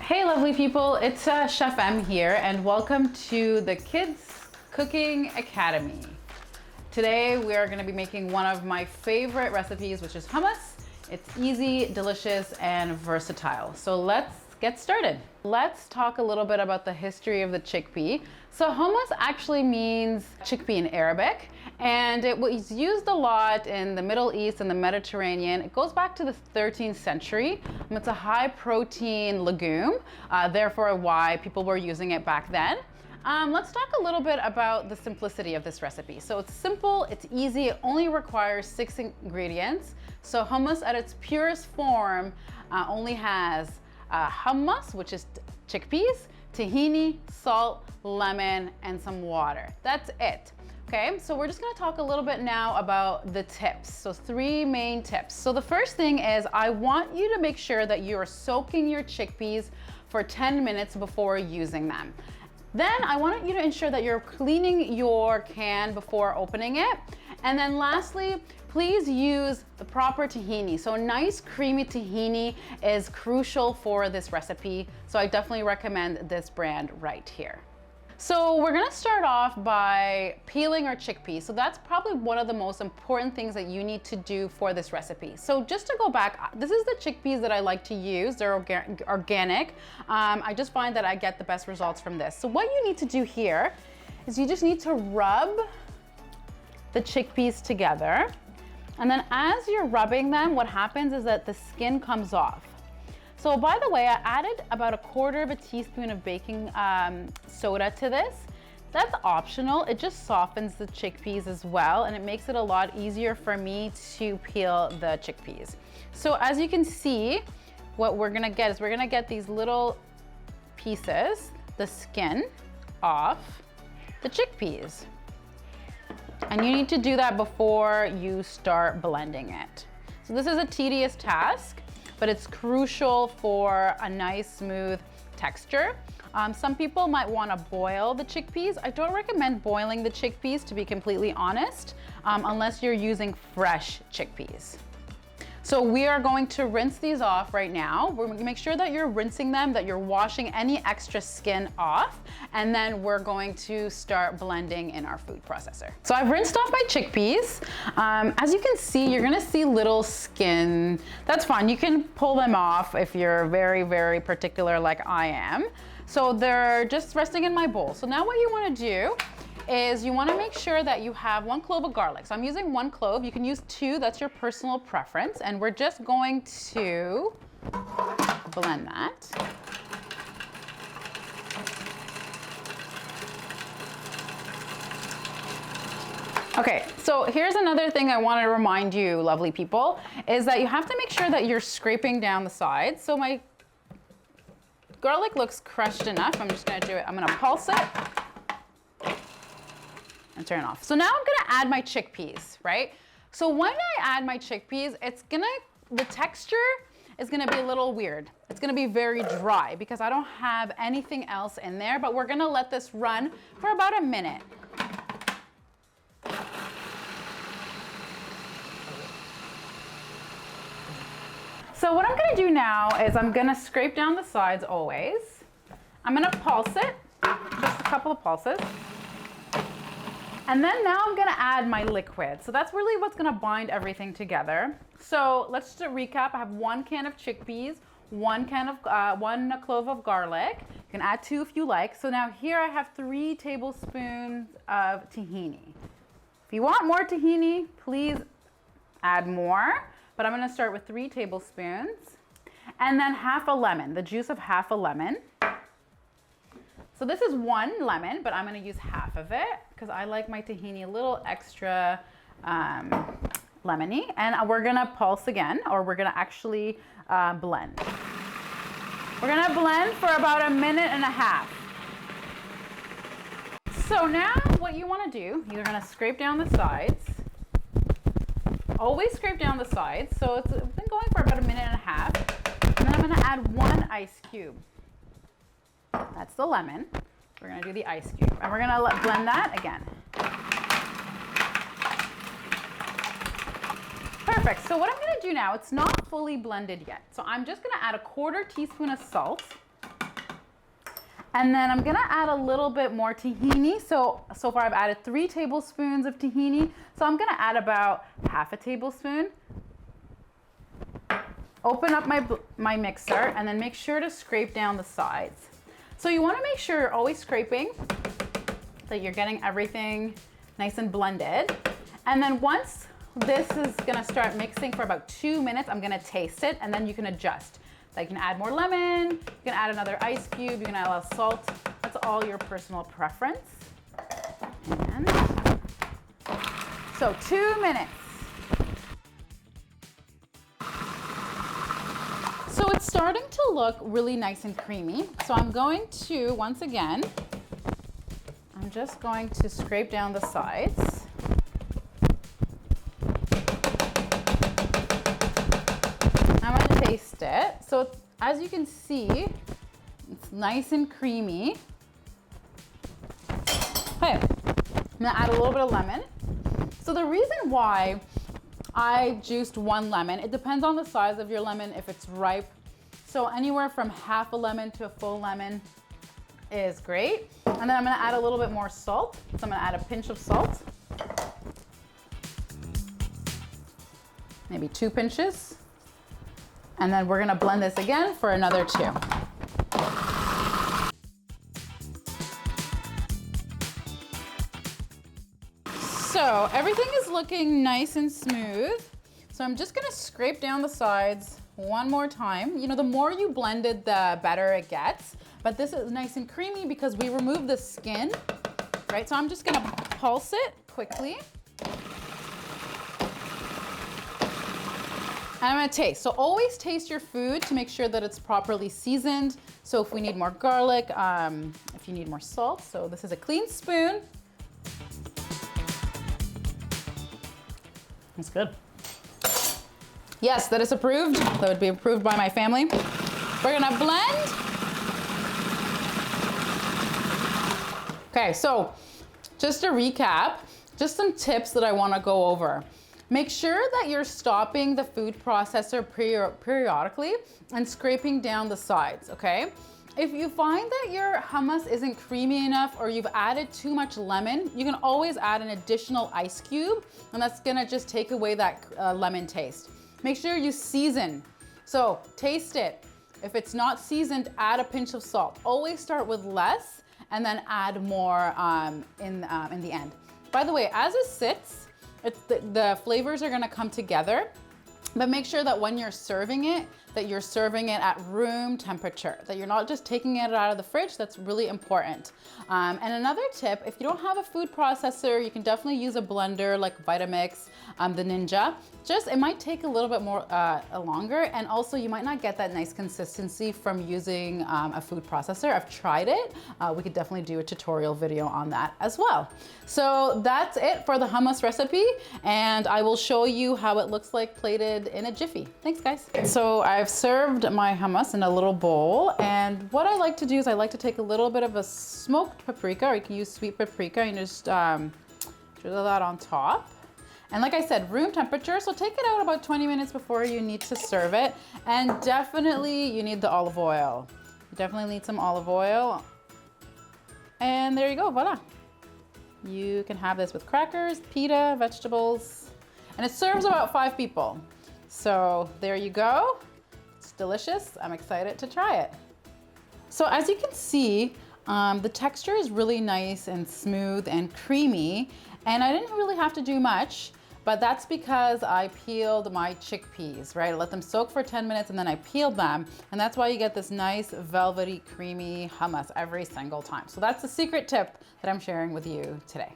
Hey lovely people, it's Chef M here and welcome to the Kids Cooking Academy. Today we are going to be making one of my favorite recipes, which is hummus. It's easy, delicious, and versatile. So let's get started. Let's talk a little bit about the history of the chickpea. So hummus actually means chickpea in Arabic, and it was used a lot in the Middle East and the Mediterranean. It goes back to the 13th century. It's a high protein legume, therefore why people were using it back then. Let's talk a little bit about the simplicity of this recipe. So it's simple, it's easy, it only requires 6 ingredients. So hummus at its purest form only has hummus, which is chickpeas, tahini, salt, lemon, and some water. That's it. Okay, so we're just gonna talk a little bit now about the tips. So 3 main tips. So the first thing is I want you to make sure that you are soaking your chickpeas for 10 minutes before using them. Then I want you to ensure that you're cleaning your can before opening it. And then lastly, please use the proper tahini. So a nice creamy tahini is crucial for this recipe. So I definitely recommend this brand right here. So we're gonna start off by peeling our chickpeas. So that's probably one of the most important things that you need to do for this recipe. So just to go back, this is the chickpeas that I like to use. They're organic. I just find that I get the best results from this. So what you need to do here is you just need to rub the chickpeas together. And then as you're rubbing them, what happens is that the skin comes off. So by the way, I added about 1/4 teaspoon of baking soda to this. That's optional. It just softens the chickpeas as well, and it makes it a lot easier for me to peel the chickpeas. So as you can see, what we're gonna get is we're gonna get these little pieces, the skin off the chickpeas. And you need to do that before you start blending it. So this is a tedious task, but it's crucial for a nice smooth texture. Some people might want to boil the chickpeas. I don't recommend boiling the chickpeas, to be completely honest, unless you're using fresh chickpeas. So we are going to rinse these off right now. We're going to make sure that you're rinsing them, that you're washing any extra skin off, and then we're going to start blending in our food processor. So I've rinsed off my chickpeas. As you can see, you're gonna see little skin. That's fine, you can pull them off if you're very, very particular like I am. So they're just resting in my bowl. So now what you wanna do is you want to make sure that you have 1 clove of garlic. So I'm using 1 clove. You can use 2, that's your personal preference. And we're just going to blend that. Okay, so here's another thing I want to remind you, lovely people, is that you have to make sure that you're scraping down the sides. So my garlic looks crushed enough. I'm just going to do it. I'm going to pulse it and turn it off. So now I'm gonna add my chickpeas, right? So when I add my chickpeas, the texture is gonna be a little weird. It's gonna be very dry because I don't have anything else in there, but we're gonna let this run for about a minute. So what I'm gonna do now is I'm gonna scrape down the sides always. I'm gonna pulse it, just a couple of pulses. And then now I'm gonna add my liquid. So that's really what's gonna bind everything together. So let's just recap. I have 1 can of chickpeas, 1 clove of garlic. You can add 2 if you like. So now here I have 3 tablespoons of tahini. If you want more tahini, please add more, but I'm gonna start with 3 tablespoons. And then half a lemon, the juice of half a lemon. So this is 1 lemon, but I'm gonna use half of it because I like my tahini a little extra lemony. And we're gonna pulse again, or we're gonna actually blend. We're gonna blend for about 1.5 minutes. So now what you wanna do, you're gonna scrape down the sides. Always scrape down the sides. So it's been going for about 1.5 minutes. And then I'm gonna add 1 ice cube. That's the lemon. We're gonna do the ice cube, and we're gonna blend that again. Perfect, so what I'm gonna do now, it's not fully blended yet. So I'm just gonna add 1/4 teaspoon of salt. And then I'm gonna add a little bit more tahini. So far I've added 3 tablespoons of tahini. So I'm gonna add about half a tablespoon. Open up my mixer and then make sure to scrape down the sides. So you wanna make sure you're always scraping, that you're getting everything nice and blended. And then once this is gonna start mixing for about 2 minutes, I'm gonna taste it and then you can adjust. So you can add more lemon, you can add another ice cube, you can add a little salt. That's all your personal preference. And so 2 minutes. So it's starting to look really nice and creamy. So I'm going to, once again, I'm just going to scrape down the sides. I'm gonna taste it. So as you can see, it's nice and creamy. Okay, I'm gonna add a little bit of lemon. So the reason why I juiced 1 lemon, it depends on the size of your lemon, if it's ripe. So anywhere from half a lemon to a full lemon is great. And then I'm gonna add a little bit more salt. So I'm gonna add a pinch of salt. Maybe 2 pinches. And then we're gonna blend this again for another 2. So everything is looking nice and smooth. So I'm just gonna scrape down the sides one more time. You know, the more you blend it, the better it gets. But this is nice and creamy because we removed the skin, right? So I'm just gonna pulse it quickly. And I'm gonna taste. So always taste your food to make sure that it's properly seasoned. So if we need more garlic, if you need more salt. So this is a clean spoon. That's good. Yes, that is approved. That would be approved by my family. We're gonna blend. Okay, so just to recap, just some tips that I wanna go over. Make sure that you're stopping the food processor periodically and scraping down the sides, okay? If you find that your hummus isn't creamy enough or you've added too much lemon, you can always add an additional ice cube and that's gonna just take away that lemon taste. Make sure you season. So taste it. If it's not seasoned, add a pinch of salt. Always start with less and then add more in the end. By the way, as it sits, the flavors are gonna come together, but make sure that when you're serving it, that you're serving it at room temperature, that you're not just taking it out of the fridge. That's really important. And another tip, if you don't have a food processor, you can definitely use a blender like Vitamix, the Ninja. Just, it might take a little bit more longer, and also you might not get that nice consistency from using a food processor. I've tried it. We could definitely do a tutorial video on that as well. So that's it for the hummus recipe, and I will show you how it looks like plated in a jiffy. Thanks, guys. So I've served my hummus in a little bowl, and what I like to do is I like to take a little bit of a smoked paprika, or you can use sweet paprika, and just drizzle that on top. And like I said, room temperature, so take it out about 20 minutes before you need to serve it. And definitely you need the olive oil. You definitely need some olive oil. And there you go, voila. You can have this with crackers, pita, vegetables, and it serves about 5 people. So there you go. It's delicious. I'm excited to try it. So as you can see, the texture is really nice and smooth and creamy, and I didn't really have to do much, but that's because I peeled my chickpeas, right? I let them soak for 10 minutes and then I peeled them, and that's why you get this nice velvety, creamy hummus every single time. So that's the secret tip that I'm sharing with you today.